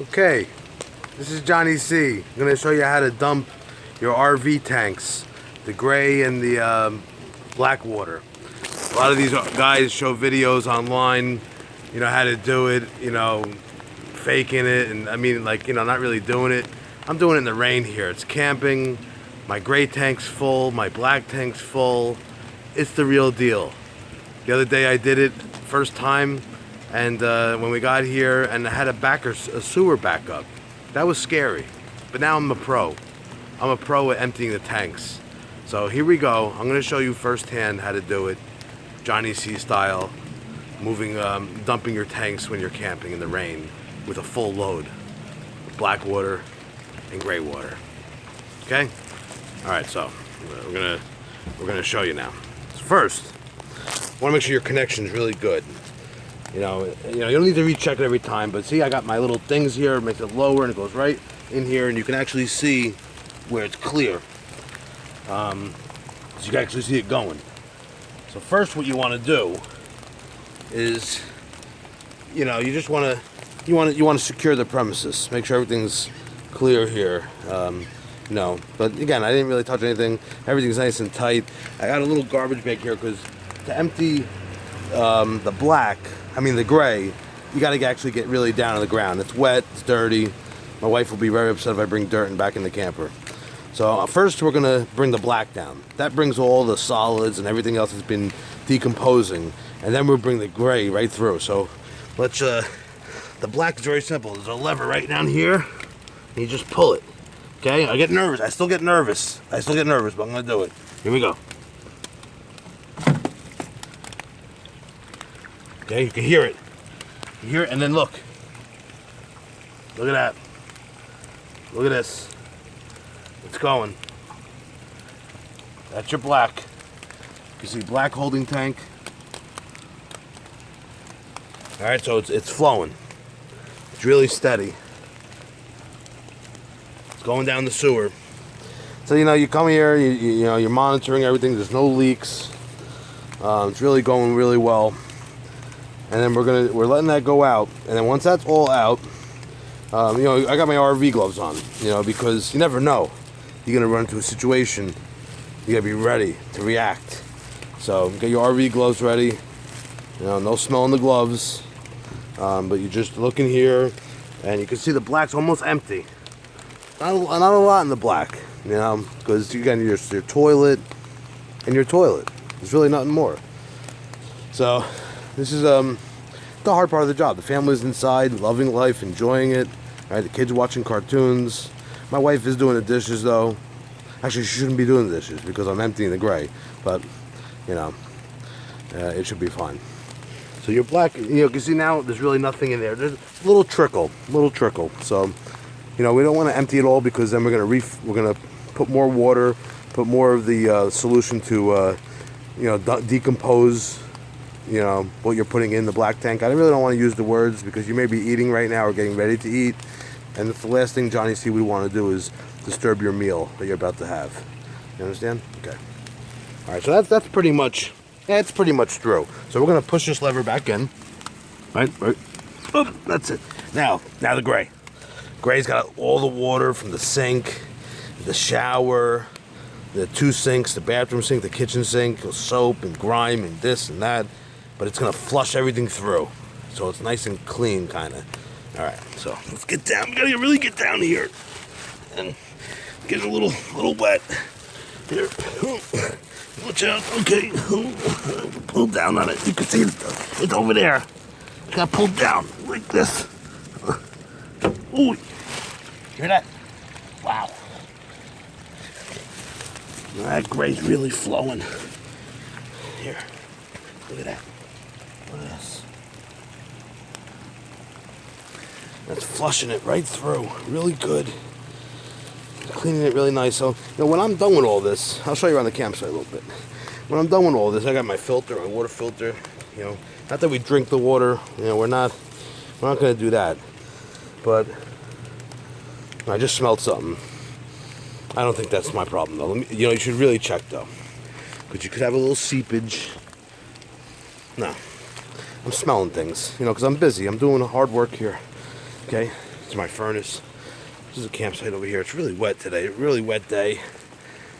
Okay, this is Johnny C. I'm going to show you how to dump your RV tanks, the gray and the black water. A lot of these guys show videos online, you know, how to do it, you know, faking it, and I mean, like, you know, not really doing it. I'm doing it in the rain here. It's camping. My gray tank's full, my black tank's full. It's the real deal. The other day I did it, first time, and when we got here, and I had a sewer backup. That was scary, but now I'm a pro. I'm a pro at emptying the tanks. So here we go. I'm going to show you firsthand how to do it, Johnny C style, dumping your tanks when you're camping in the rain with a full load, black water and gray water. Okay. All right. So we're gonna show you now. First, want to make sure your connection is really good. You don't need to recheck it every time, but see, I got my little things here, makes it lower, and it goes right in here, and you can actually see where it's clear. So you can actually see it going. So first, what you want to do is, you just want to secure the premises, make sure everything's clear here. But again, I didn't really touch anything. Everything's nice and tight. I got a little garbage bag here because to empty the gray, you got to actually get really down on the ground. It's wet, it's dirty. My wife will be very upset if I bring dirt back in the camper. So first we're going to bring the black down. That brings all the solids and everything else that's been decomposing. And then we'll bring the gray right through. So let's, the black is very simple. There's a lever right down here, and you just pull it. Okay, I get nervous. I still get nervous, but I'm going to do it. Here we go. Okay, you can hear it. You hear it, and then look. Look at that. Look at this. It's going. That's your black. You see black holding tank. All right, so it's flowing. It's really steady. It's going down the sewer. So you come here, you're monitoring everything. There's no leaks. It's really going really well. And then we're letting that go out, and then once that's all out, I got my RV gloves on, because you never know. You're gonna run into a situation. You gotta be ready to react. So get your RV gloves ready. No smell in the gloves, but you just look in here, and you can see the black's almost empty. Not a lot in the black, because again, your toilet and your toilet. There's really nothing more. So this is the hard part of the job. The family's inside, loving life, enjoying it. Right, the kids watching cartoons. My wife is doing the dishes, though. Actually, she shouldn't be doing the dishes because I'm emptying the gray. But, it should be fine. So your black, you can see now there's really nothing in there. There's a little trickle. So, we don't want to empty it all because then we're gonna put more water, put more of the solution to, decompose. What you're putting in the black tank. I really don't want to use the words because you may be eating right now or getting ready to eat, and the last thing Johnny C would want to do is disturb your meal that you're about to have. You understand? Okay. All right. So that's pretty much. Yeah, it's pretty much through. So we're gonna push this lever back in. Right. Oh, that's it. Now the gray. Gray's got all the water from the sink, the shower, the two sinks, the bathroom sink, the kitchen sink, soap and grime and this and that. But it's going to flush everything through. So it's nice and clean, kind of. All right, so let's get down. We got to really get down here. And get a little wet. Here. Watch out. Okay. Pull down on it. You can see it's over there. You got to pull down like this. Ooh. Hear that? Wow. That gray's really flowing. Here. Look at that. Look at this. That's flushing it right through. Really good. Cleaning it really nice. So, when I'm done with all this, I'll show you around the campsite a little bit. When I'm done with all this, I got my filter, my water filter. Not that we drink the water. We're not going to do that. But I just smelled something. I don't think that's my problem, though. You should really check, though. Because you could have a little seepage. No. I'm smelling things, because I'm busy. I'm doing hard work here. Okay? It's my furnace. This is a campsite over here. It's really wet today. Really wet day.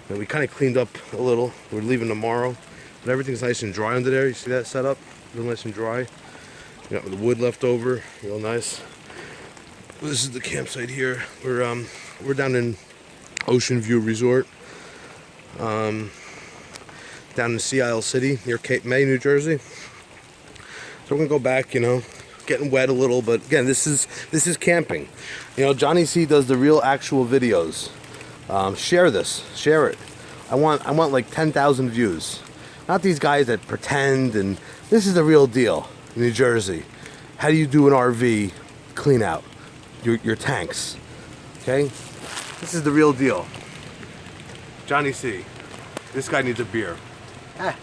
And we kind of cleaned up a little. We're leaving tomorrow, but everything's nice and dry under there. You see that setup? Real nice and dry. We got the wood left over, real nice. This is the campsite here. We're down in Ocean View Resort, down in Sea Isle City near Cape May, New Jersey. So we're gonna go back, you know, getting wet a little, but again, this is camping. You know, Johnny C does the real actual videos. Share this, share it. I want like 10,000 views. Not these guys that pretend, and this is the real deal. New Jersey. How do you do an RV clean out? Your tanks. Okay? This is the real deal. Johnny C. This guy needs a beer. I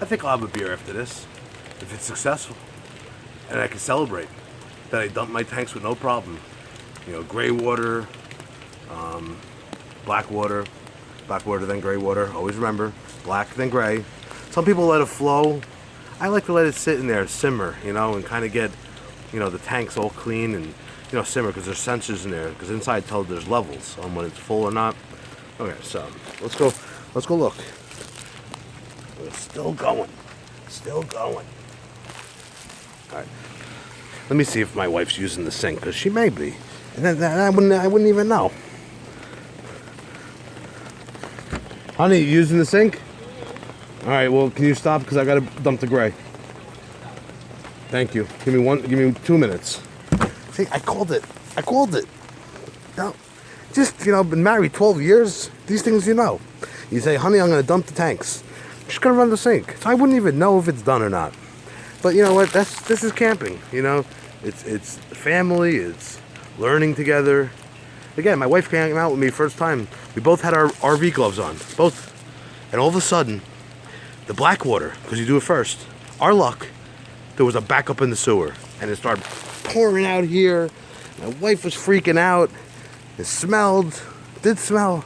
think I'll have a beer after this. If it's successful. And I can celebrate that I dumped my tanks with no problem. You know, gray water, black water then gray water. Always remember, black then gray. Some people let it flow. I like to let it sit in there, simmer, you know, and kind of get, you know, the tanks all clean and, you know, simmer, because there's sensors in there, because inside tells there's levels on when it's full or not. Okay, so let's go look. It's still going. All right. Let me see if my wife's using the sink, because she may be, and then I wouldn't even know. Honey, you using the sink? All right, well, can you stop, because I gotta dump the gray. Thank you. Give me 2 minutes. See, I called it. No, just, you know, been married 12 years. These things, you know. You say, honey, I'm gonna dump the tanks. I'm just gonna run the sink. So I wouldn't even know if it's done or not. But you know what? This is camping. You know, it's family. It's learning together. Again, my wife came out with me first time. We both had our RV gloves on, both, and all of a sudden, the black water, because you do it first. Our luck, there was a backup in the sewer, and it started pouring out here. My wife was freaking out. It did smell,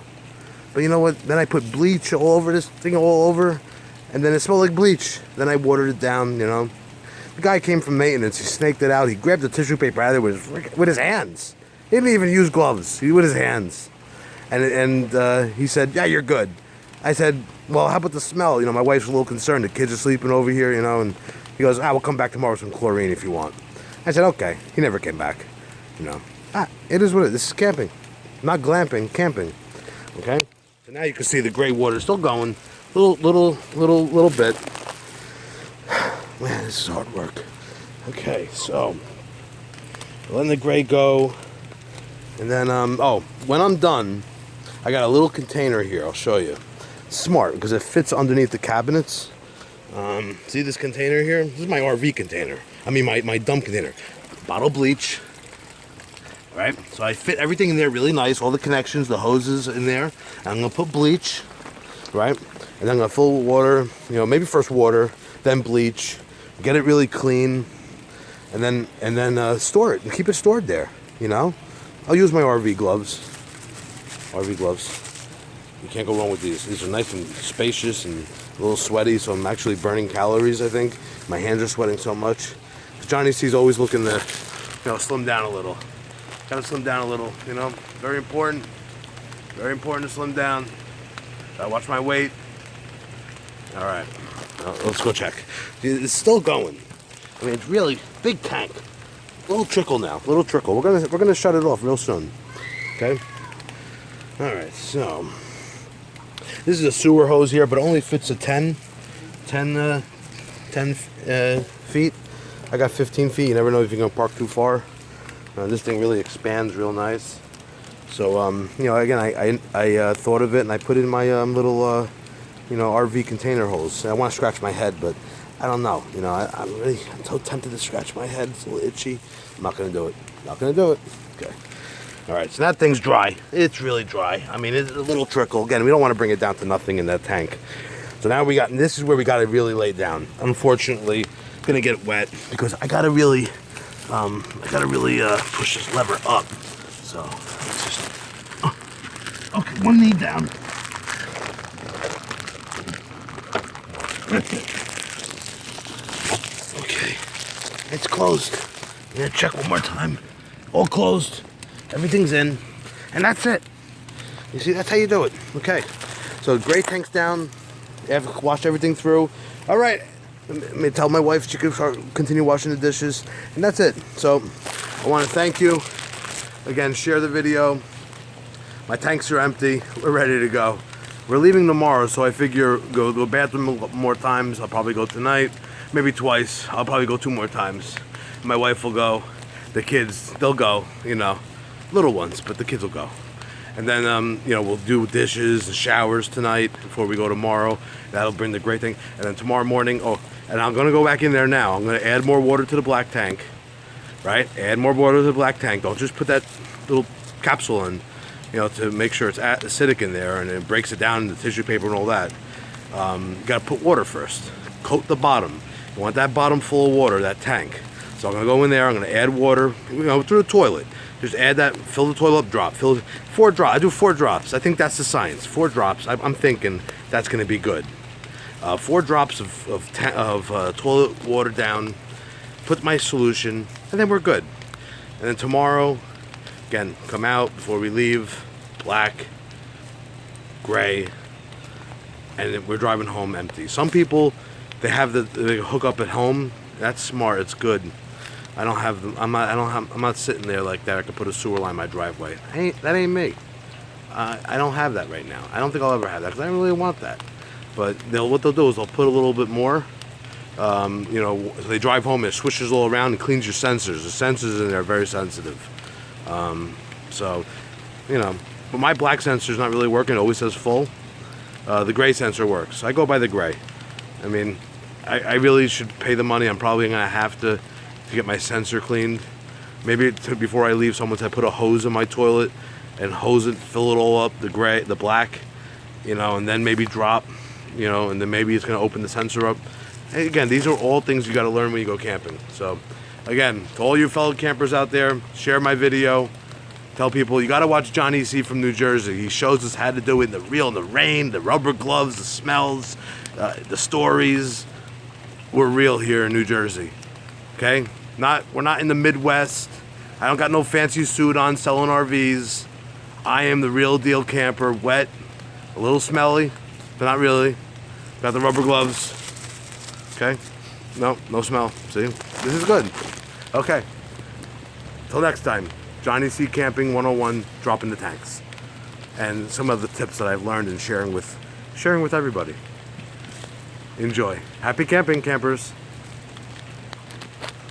but you know what? Then I put bleach all over this thing, and then it smelled like bleach. Then I watered it down, you know. The guy came from maintenance. He snaked it out. He grabbed the tissue paper out of there with his hands. He didn't even use gloves. He did it with his hands, and he said, "Yeah, you're good." I said, well, how about the smell? You know, my wife's a little concerned. The kids are sleeping over here, you know, and he goes, we'll come back tomorrow with some chlorine if you want. I said, okay. He never came back, you know. It is what it is. This is camping. Not glamping, camping. Okay? So now you can see the gray water still going. Little bit. Man, this is hard work. Okay, so letting the gray go. And then, when I'm done, I got a little container here. I'll show you. Smart, because it fits underneath the cabinets. See this container here? This is my RV container. I mean my dump container. Bottle bleach. Right? So I fit everything in there really nice. All the connections, the hoses in there. And I'm going to put bleach. Right? And then I'm going to fill with water. You know, maybe first water, then bleach. Get it really clean. And then store it. And keep it stored there. You know? I'll use my RV gloves. You can't go wrong with these. These are nice and spacious and a little sweaty, so I'm actually burning calories, I think. My hands are sweating so much. Johnny C's always looking to, you know, slim down a little. Gotta slim down a little, you know. Very important. Very important to slim down. Gotta watch my weight. All right, let's go check. It's still going. I mean, it's really big tank. Little trickle now, little trickle. We're gonna shut it off real soon. Okay. All right, so this is a sewer hose here, but it only fits a 10 feet. I got 15 feet. You never know if you're gonna park too far. This thing really expands real nice. So, you know, again, I thought of it and I put it in my little, you know, RV container hose. I want to scratch my head, but I don't know. You know, I'm so tempted to scratch my head. It's a little itchy. I'm not gonna do it. Okay. All right, so that thing's dry. It's really dry. I mean, it's a little trickle. Again, we don't want to bring it down to nothing in that tank. So now this is where we got to really lay down. Unfortunately, gonna get wet because I gotta really push this lever up. So let's just, okay, one knee down. Okay, it's closed. I'm gonna check one more time. all closed. Everything's in. And that's it. You see, that's how you do it. Okay. So gray tank's down. I've washed everything through. All right. Let me tell my wife she can continue washing the dishes. And that's it. So I want to thank you. Again, share the video. My tanks are empty. We're ready to go. We're leaving tomorrow, so I figure go to the bathroom more times. I'll probably go tonight. Maybe twice. I'll probably go 2 more times. My wife will go. The kids, they'll go, you know. Little ones, but the kids will go. And then, you know, we'll do dishes and showers tonight before we go tomorrow. That'll bring the great thing. And then tomorrow morning, and I'm going to go back in there now. I'm going to add more water to the black tank, right? Add more water to the black tank. Don't just put that little capsule in, you know, to make sure it's acidic in there and it breaks it down into tissue paper and all that. You got to put water first. Coat the bottom. You want that bottom full of water, that tank. So I'm going to go in there. I'm going to add water, you know, through the toilet. Just add that, fill the toilet up, drop. Fill 4 drops. I do 4 drops. I think that's the science. 4 drops. I'm thinking that's going to be good. 4 drops of toilet water down. Put my solution, and then we're good. And then tomorrow, again, come out before we leave. Black, gray, and then we're driving home empty. Some people, they hook up at home. That's smart. It's good. I don't have them. I'm not sitting there like that. I could put a sewer line in my driveway. That ain't me. I don't have that right now. I don't think I'll ever have that because I don't really want that. But what they'll do is they'll put a little bit more. You know, so they drive home. It swishes all around and cleans your sensors. The sensors in there are very sensitive. So, you know, but my black sensor's not really working. It always says full. The gray sensor works. I go by the gray. I mean, I really should pay the money. I'm probably gonna have to get my sensor cleaned. Maybe before I leave, someone said put a hose in my toilet and hose it, fill it all up, the black, you know, and then maybe drop, you know, and then maybe it's gonna open the sensor up. And again, these are all things you gotta learn when you go camping. So again, to all you fellow campers out there, share my video. Tell people you gotta watch Johnny C from New Jersey. He shows us how to do it in the rain, the rubber gloves, the smells, the stories. We're real here in New Jersey. Okay? We're not in the Midwest. I don't got no fancy suit on selling RVs. I am the real deal camper, wet, a little smelly, but not really. Got the rubber gloves. Okay? No smell. See? This is good. Okay. Till next time, Johnny C Camping 101, dropping the tanks. And some of the tips that I've learned and sharing with everybody. Enjoy. Happy camping, campers.